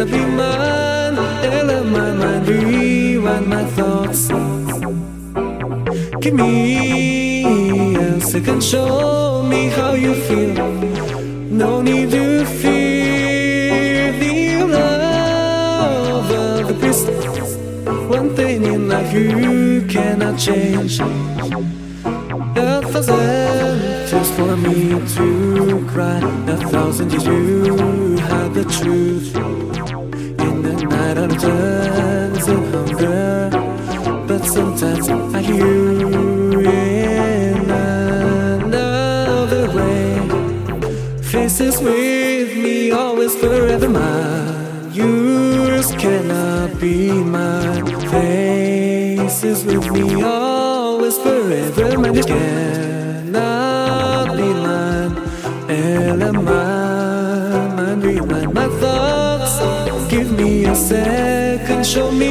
cannot be mine. And let my mind rewind my thoughts. Give me a second, show me how you feel. No need to fear the love of the beast. One thing in life you cannot change. 1,000 tears for me to cry. 1,000 years you hide the truth. In the night I turns in hunger, but sometimes I hear you in another way. Faces with me, always forever mine. Yours cannot be mine. Faces with me, always forever mine. Yours cannot be mine. Mine, rewind my thoughts. Give me a second, show me